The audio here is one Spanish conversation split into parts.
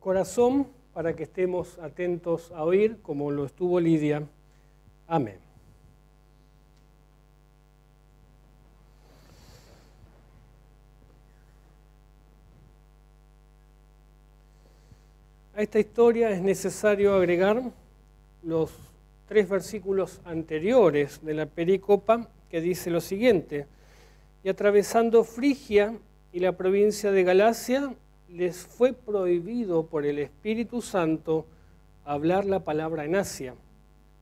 corazón para que estemos atentos a oír, como lo estuvo Lidia. Amén. A esta historia es necesario agregar los 3 versículos anteriores de la perícopa, que dice lo siguiente: y atravesando Frigia y la provincia de Galacia, les fue prohibido por el Espíritu Santo hablar la palabra en Asia.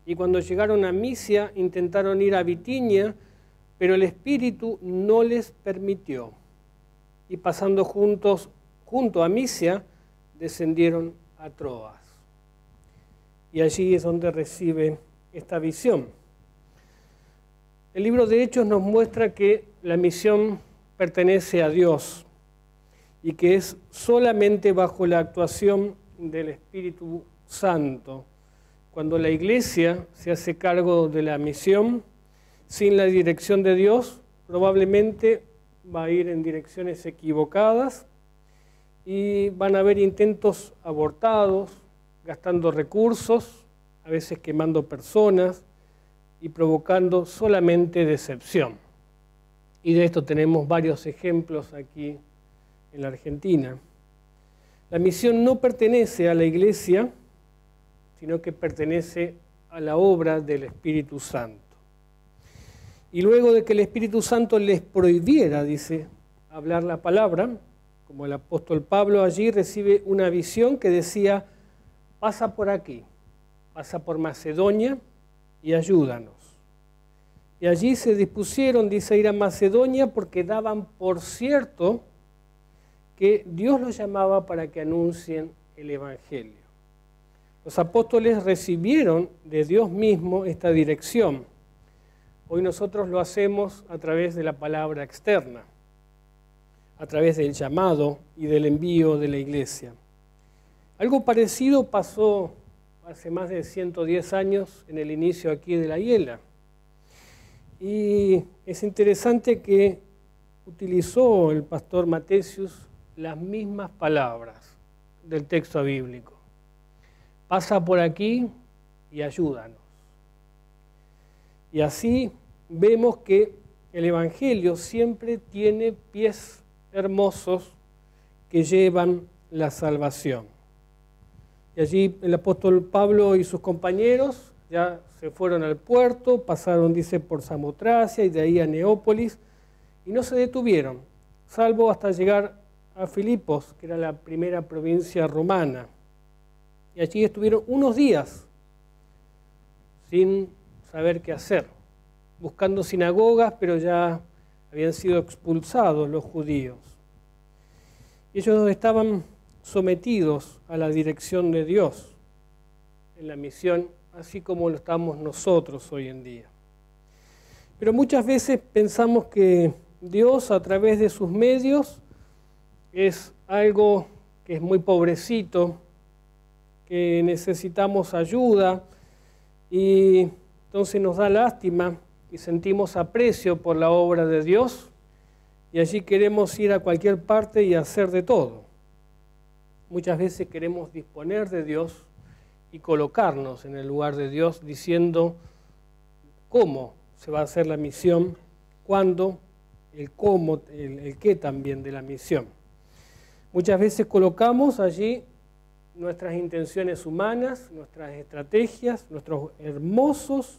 Y cuando llegaron a Misia, intentaron ir a Bitinia, pero el Espíritu no les permitió. Y pasando junto a Misia, descendieron a Troas. Y allí es donde recibe esta visión. El libro de Hechos nos muestra que la misión pertenece a Dios y que es solamente bajo la actuación del Espíritu Santo. Cuando la Iglesia se hace cargo de la misión, sin la dirección de Dios, probablemente va a ir en direcciones equivocadas y van a haber intentos abortados, gastando recursos, a veces quemando personas y provocando solamente decepción. Y de esto tenemos varios ejemplos aquí en la Argentina. La misión no pertenece a la Iglesia, sino que pertenece a la obra del Espíritu Santo. Y luego de que el Espíritu Santo les prohibiera, dice, hablar la palabra, como el apóstol Pablo allí recibe una visión que decía: pasa por aquí, pasa por Macedonia y ayúdanos. Y allí se dispusieron, dice, a ir a Macedonia porque daban por cierto que Dios los llamaba para que anuncien el Evangelio. Los apóstoles recibieron de Dios mismo esta dirección. Hoy nosotros lo hacemos a través de la palabra externa, a través del llamado y del envío de la Iglesia. Algo parecido pasó hace más de 110 años en el inicio aquí de la Hiela. Y es interesante que utilizó el pastor Matesius las mismas palabras del texto bíblico. Pasa por aquí y ayúdanos. Y así vemos que el Evangelio siempre tiene pies hermosos que llevan la salvación. Y allí el apóstol Pablo y sus compañeros ya se fueron al puerto, pasaron, dice, por Samotracia y de ahí a Neópolis, y no se detuvieron, salvo hasta llegar a Filipos, que era la primera provincia romana. Y allí estuvieron unos días sin saber qué hacer, buscando sinagogas, pero ya habían sido expulsados los judíos. Ellos estaban sometidos a la dirección de Dios en la misión, así como lo estamos nosotros hoy en día. Pero muchas veces pensamos que Dios, a través de sus medios, es algo que es muy pobrecito, que necesitamos ayuda, y entonces nos da lástima y sentimos aprecio por la obra de Dios, y allí queremos ir a cualquier parte y hacer de todo. Muchas veces queremos disponer de Dios y colocarnos en el lugar de Dios diciendo cómo se va a hacer la misión, cuándo, el cómo, el qué también de la misión. Muchas veces colocamos allí nuestras intenciones humanas, nuestras estrategias, nuestros hermosos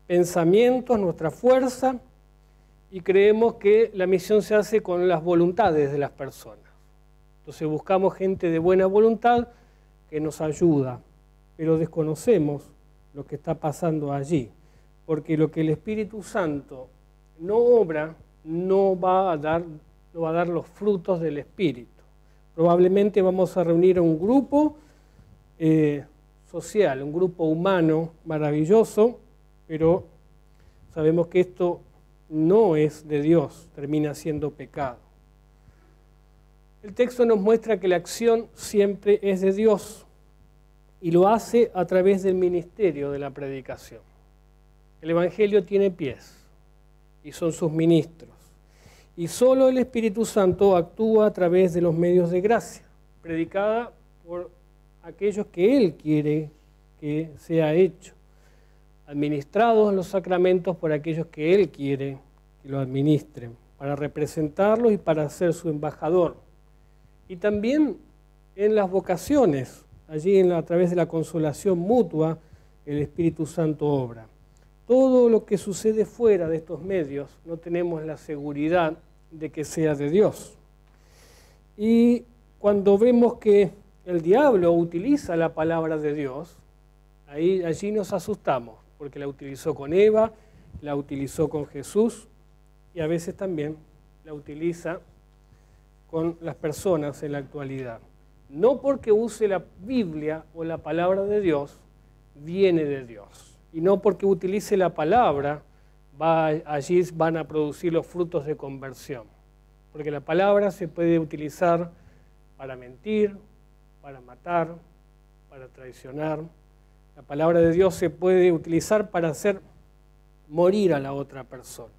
pensamientos, nuestra fuerza, y creemos que la misión se hace con las voluntades de las personas. Entonces buscamos gente de buena voluntad que nos ayuda, pero desconocemos lo que está pasando allí, porque lo que el Espíritu Santo no obra no va a dar los frutos del Espíritu. Probablemente vamos a reunir a un grupo social, un grupo humano maravilloso, pero sabemos que esto no es de Dios, termina siendo pecado. El texto nos muestra que la acción siempre es de Dios y lo hace a través del ministerio de la predicación. El Evangelio tiene pies y son sus ministros. Y solo el Espíritu Santo actúa a través de los medios de gracia, predicada por aquellos que Él quiere que sea hecho, administrados los sacramentos por aquellos que Él quiere que lo administren, para representarlos y para ser su embajador. Y también en las vocaciones, allí a través de la consolación mutua, el Espíritu Santo obra. Todo lo que sucede fuera de estos medios no tenemos la seguridad de que sea de Dios. Y cuando vemos que el diablo utiliza la palabra de Dios, allí nos asustamos, porque la utilizó con Eva, la utilizó con Jesús y a veces también la utiliza con las personas en la actualidad. No porque use la Biblia o la palabra de Dios, viene de Dios. Y no porque utilice la palabra, allí van a producir los frutos de conversión. Porque la palabra se puede utilizar para mentir, para matar, para traicionar. La palabra de Dios se puede utilizar para hacer morir a la otra persona.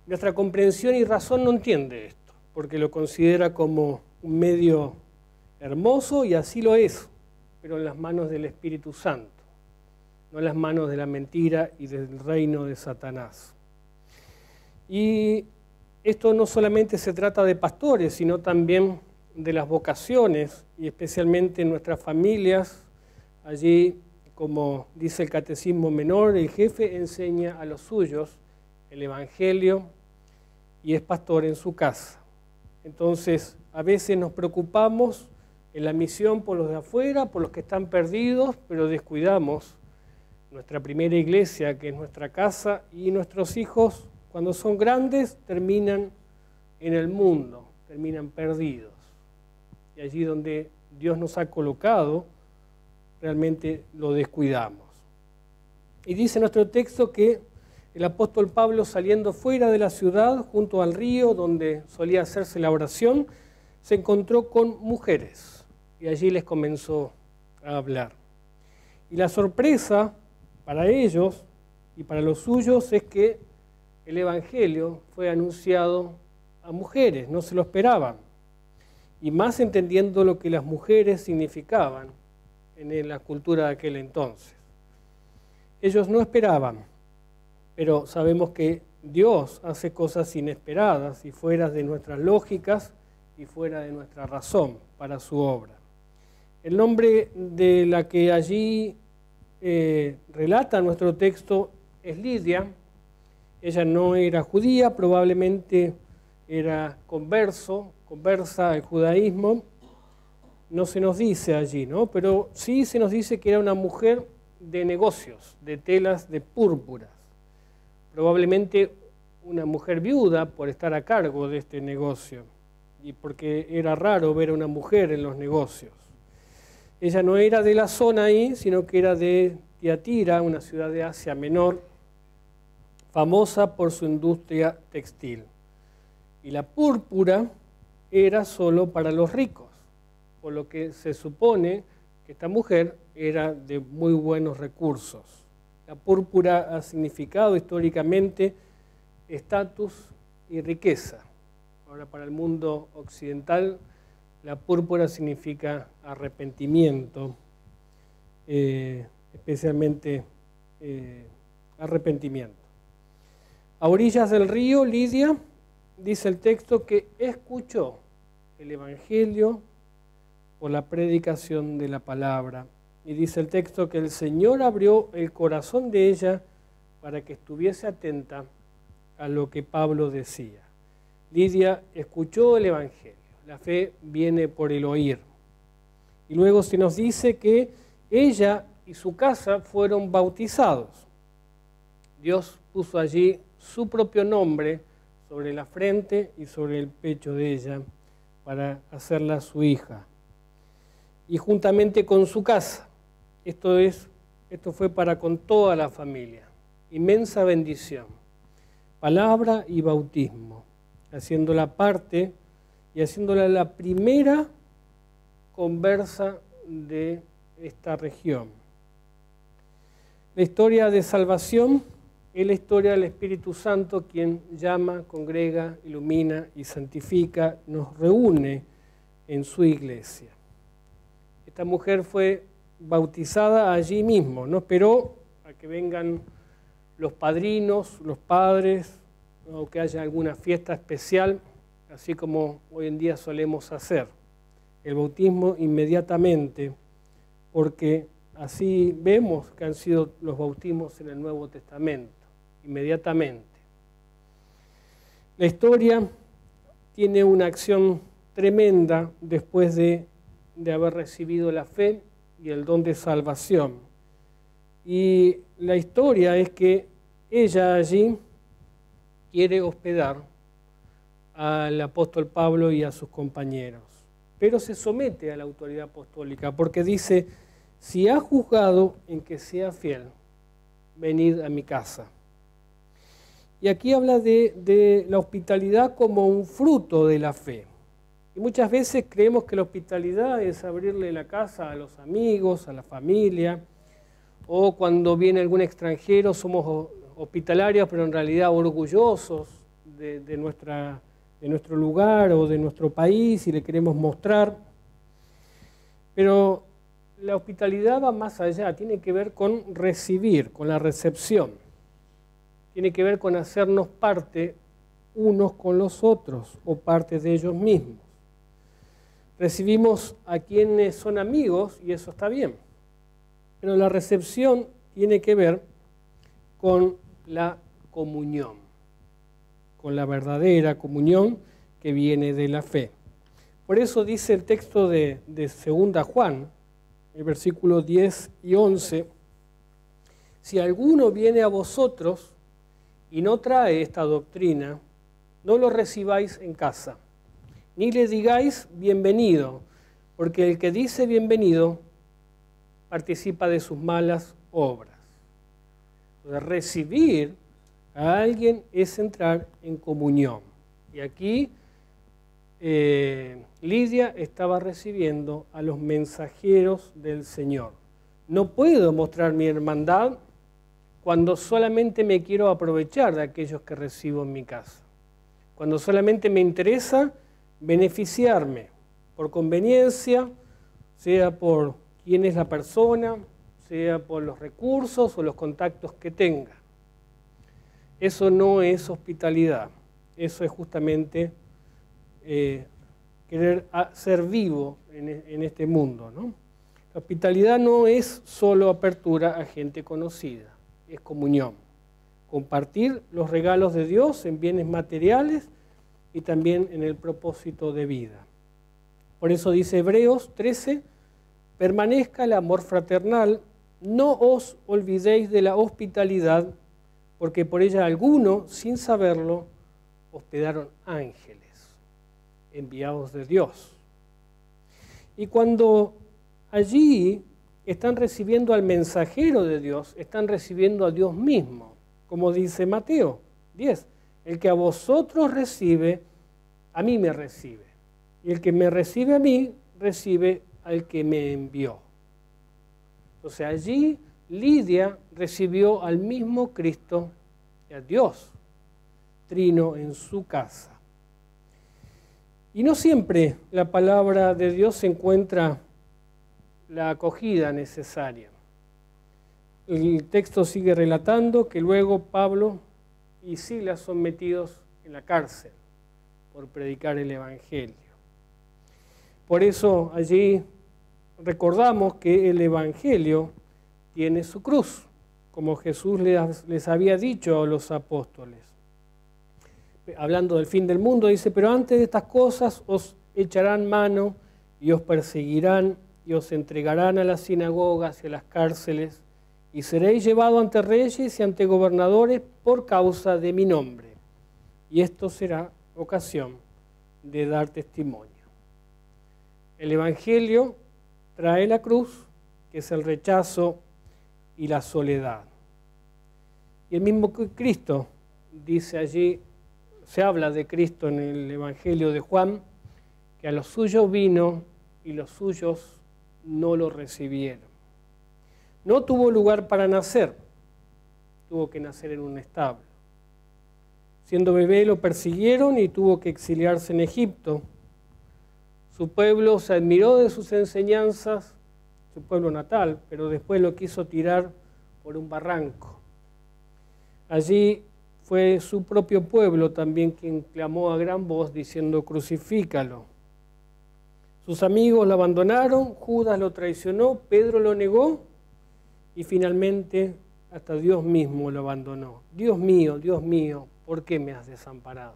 Nuestra comprensión y razón no entiende esto, porque lo considera como un medio hermoso, y así lo es, pero en las manos del Espíritu Santo, no en las manos de la mentira y del reino de Satanás. Y esto no solamente se trata de pastores, sino también de las vocaciones, y especialmente en nuestras familias. Allí, como dice el Catecismo Menor, el jefe enseña a los suyos el Evangelio y es pastor en su casa. Entonces, a veces nos preocupamos en la misión por los de afuera, por los que están perdidos, pero descuidamos nuestra primera iglesia, que es nuestra casa, y nuestros hijos, cuando son grandes, terminan en el mundo, terminan perdidos. Y allí donde Dios nos ha colocado, realmente lo descuidamos. Y dice nuestro texto que el apóstol Pablo, saliendo fuera de la ciudad, junto al río donde solía hacerse la oración, se encontró con mujeres y allí les comenzó a hablar. Y la sorpresa para ellos y para los suyos es que el Evangelio fue anunciado a mujeres, no se lo esperaban, y más entendiendo lo que las mujeres significaban en la cultura de aquel entonces. Ellos no esperaban, pero sabemos que Dios hace cosas inesperadas y fuera de nuestras lógicas y fuera de nuestra razón para su obra. El nombre de la que allí relata nuestro texto es Lidia. Ella no era judía, probablemente era conversa al judaísmo. No se nos dice allí, ¿no? Pero sí se nos dice que era una mujer de negocios, de telas de púrpuras. Probablemente una mujer viuda por estar a cargo de este negocio y porque era raro ver a una mujer en los negocios. Ella no era de la zona ahí, sino que era de Tiatira, una ciudad de Asia Menor, famosa por su industria textil. Y la púrpura era solo para los ricos, por lo que se supone que esta mujer era de muy buenos recursos. La púrpura ha significado históricamente estatus y riqueza. Ahora, para el mundo occidental, la púrpura significa arrepentimiento, especialmente arrepentimiento. A orillas del río, Lidia, dice el texto, que escuchó el Evangelio por la predicación de la palabra. Y dice el texto que el Señor abrió el corazón de ella para que estuviese atenta a lo que Pablo decía. Lidia escuchó el Evangelio. La fe viene por el oír. Y luego se nos dice que ella y su casa fueron bautizados. Dios puso allí su propio nombre sobre la frente y sobre el pecho de ella para hacerla su hija. Y juntamente con su casa. Esto fue para con toda la familia. Inmensa bendición. Palabra y bautismo, haciéndola parte y haciéndola la primera conversa de esta región. La historia de salvación es la historia del Espíritu Santo, quien llama, congrega, ilumina y santifica, nos reúne en su iglesia. Esta mujer fue bautizada allí mismo, no esperó a que vengan los padrinos, los padres, o que haya alguna fiesta especial, así como hoy en día solemos hacer. El bautismo inmediatamente, porque así vemos que han sido los bautismos en el Nuevo Testamento, inmediatamente. La historia tiene una acción tremenda después de haber recibido la fe y el don de salvación. Y la historia es que ella allí quiere hospedar al apóstol Pablo y a sus compañeros, pero se somete a la autoridad apostólica porque dice: si ha juzgado en que sea fiel, venid a mi casa. Y aquí habla de la hospitalidad como un fruto de la fe. Y muchas veces creemos que la hospitalidad es abrirle la casa a los amigos, a la familia, o cuando viene algún extranjero somos hospitalarios, pero en realidad orgullosos de nuestro lugar o de nuestro país y le queremos mostrar. Pero la hospitalidad va más allá, tiene que ver con recibir, con la recepción. Tiene que ver con hacernos parte unos con los otros o parte de ellos mismos. Recibimos a quienes son amigos y eso está bien. Pero la recepción tiene que ver con la comunión, con la verdadera comunión que viene de la fe. Por eso dice el texto de 2 Juan, el versículo 10 y 11, si alguno viene a vosotros y no trae esta doctrina, no lo recibáis en casa, ni le digáis bienvenido, porque el que dice bienvenido participa de sus malas obras. Entonces, recibir a alguien es entrar en comunión. Y aquí Lidia estaba recibiendo a los mensajeros del Señor. No puedo mostrar mi hermandad cuando solamente me quiero aprovechar de aquellos que recibo en mi casa. Cuando solamente me interesa beneficiarme por conveniencia, sea por quién es la persona, sea por los recursos o los contactos que tenga. Eso no es hospitalidad, eso es justamente querer ser vivo en este mundo, ¿no? La hospitalidad no es solo apertura a gente conocida, es comunión. Compartir los regalos de Dios en bienes materiales y también en el propósito de vida. Por eso dice Hebreos 13, permanezca el amor fraternal, no os olvidéis de la hospitalidad, porque por ella algunos, sin saberlo, hospedaron ángeles, enviados de Dios. Y cuando allí están recibiendo al mensajero de Dios, están recibiendo a Dios mismo, como dice Mateo 10, el que a vosotros recibe, a mí me recibe, y el que me recibe a mí, recibe al que me envió. Entonces allí Lidia recibió al mismo Cristo y a Dios trino en su casa. Y no siempre la palabra de Dios encuentra la acogida necesaria. El texto sigue relatando que luego Pablo y Silas son metidos en la cárcel por predicar el Evangelio. Por eso allí recordamos que el Evangelio tiene su cruz, como Jesús les había dicho a los apóstoles. Hablando del fin del mundo, dice, pero antes de estas cosas os echarán mano y os perseguirán y os entregarán a las sinagogas y a las cárceles y seréis llevados ante reyes y ante gobernadores por causa de mi nombre. Y esto será ocasión de dar testimonio. El Evangelio trae la cruz, que es el rechazo y la soledad. Y el mismo Cristo dice allí, se habla de Cristo en el Evangelio de Juan, que a los suyos vino y los suyos no lo recibieron. No tuvo lugar para nacer, tuvo que nacer en un establo. Siendo bebé lo persiguieron y tuvo que exiliarse en Egipto. Su pueblo se admiró de sus enseñanzas su pueblo natal, pero después lo quiso tirar por un barranco. Allí fue su propio pueblo también quien clamó a gran voz diciendo: crucifícalo. Sus amigos lo abandonaron, Judas lo traicionó, Pedro lo negó y finalmente hasta Dios mismo lo abandonó. Dios mío, ¿por qué me has desamparado?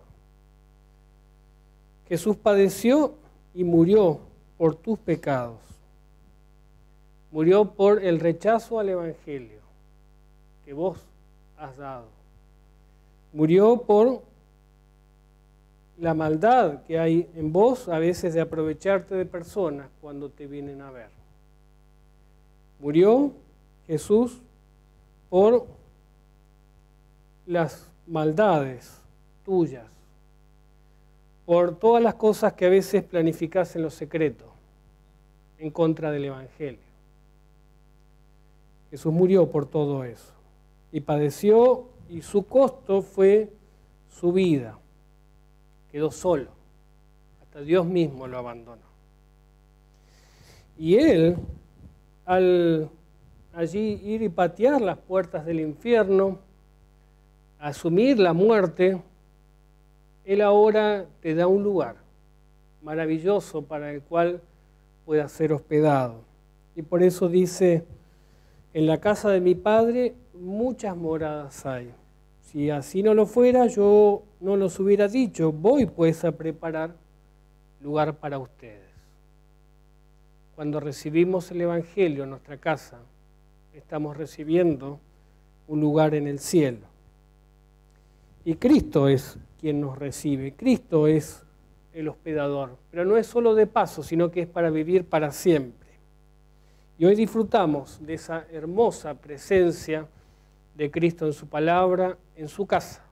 Jesús padeció y murió por tus pecados. Murió por el rechazo al Evangelio que vos has dado. Murió por la maldad que hay en vos a veces de aprovecharte de personas cuando te vienen a ver. Murió Jesús por las maldades tuyas, por todas las cosas que a veces planificás en lo secreto, en contra del Evangelio. Jesús murió por todo eso y padeció, y su costo fue su vida. Quedó solo, hasta Dios mismo lo abandonó. Y él, al allí ir y patear las puertas del infierno, asumir la muerte, él ahora te da un lugar maravilloso para el cual puedas ser hospedado. Y por eso dice: en la casa de mi Padre muchas moradas hay. Si así no lo fuera, yo no los hubiera dicho. Voy pues a preparar lugar para ustedes. Cuando recibimos el Evangelio en nuestra casa, estamos recibiendo un lugar en el cielo. Y Cristo es quien nos recibe. Cristo es el hospedador. Pero no es solo de paso, sino que es para vivir para siempre. Y hoy disfrutamos de esa hermosa presencia de Cristo en su palabra, en su casa,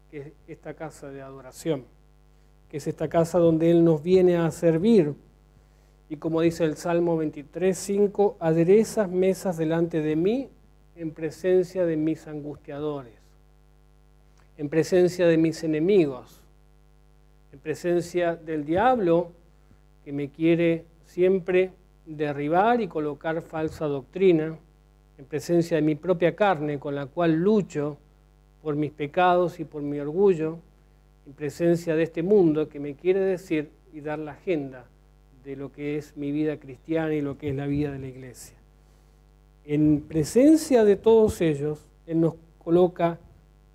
que es esta casa de adoración, que es esta casa donde Él nos viene a servir. Y como dice el Salmo 23:5, aderezas mesas delante de mí en presencia de mis angustiadores, en presencia de mis enemigos, en presencia del diablo que me quiere siempre derribar y colocar falsa doctrina, en presencia de mi propia carne con la cual lucho por mis pecados y por mi orgullo, en presencia de este mundo que me quiere decir y dar la agenda de lo que es mi vida cristiana y lo que es la vida de la iglesia. En presencia de todos ellos, Él nos coloca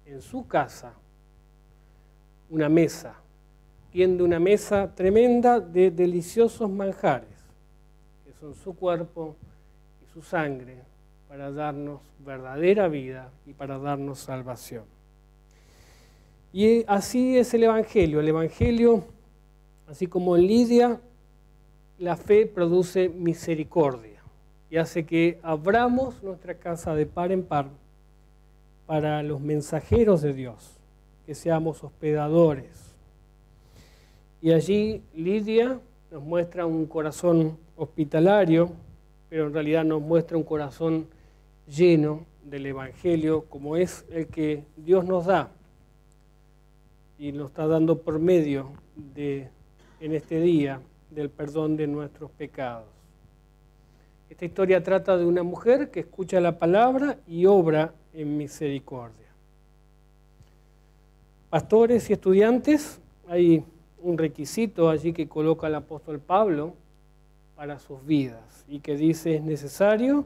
en su casa una mesa, tiende una mesa tremenda de deliciosos manjares, que son su cuerpo y su sangre, para darnos verdadera vida y para darnos salvación. Y así es el Evangelio. El Evangelio, así como en Lidia, la fe produce misericordia y hace que abramos nuestra casa de par en par para los mensajeros de Dios, que seamos hospedadores. Y allí Lidia nos muestra un corazón hospitalario, pero en realidad nos muestra un corazón lleno del Evangelio, como es el que Dios nos da y nos está dando por medio de, en este día, del perdón de nuestros pecados. Esta historia trata de una mujer que escucha la palabra y obra en misericordia. Pastores y estudiantes, hay un requisito allí que coloca el apóstol Pablo para sus vidas y que dice: es necesario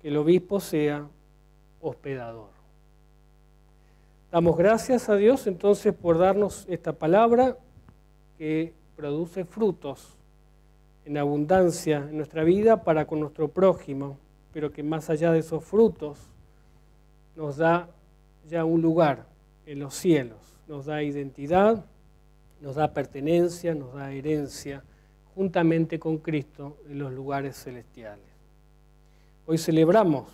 que el obispo sea hospedador. Damos gracias a Dios entonces por darnos esta palabra que produce frutos en abundancia en nuestra vida para con nuestro prójimo, pero que más allá de esos frutos nos da ya un lugar en los cielos, nos da identidad, nos da pertenencia, nos da herencia, juntamente con Cristo en los lugares celestiales. Hoy celebramos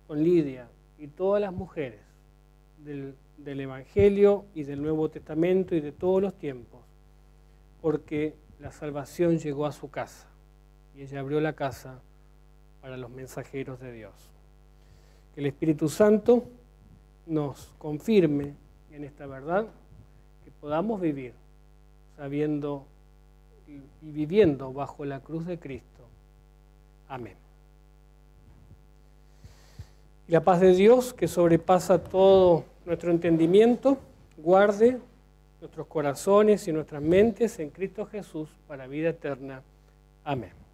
con Lidia y todas las mujeres del Evangelio y del Nuevo Testamento y de todos los tiempos, porque la salvación llegó a su casa y ella abrió la casa para los mensajeros de Dios. Que el Espíritu Santo nos confirme en esta verdad, que podamos vivir sabiendo y viviendo bajo la cruz de Cristo. Amén. Y la paz de Dios, que sobrepasa todo nuestro entendimiento, guarde nuestros corazones y nuestras mentes en Cristo Jesús para vida eterna. Amén.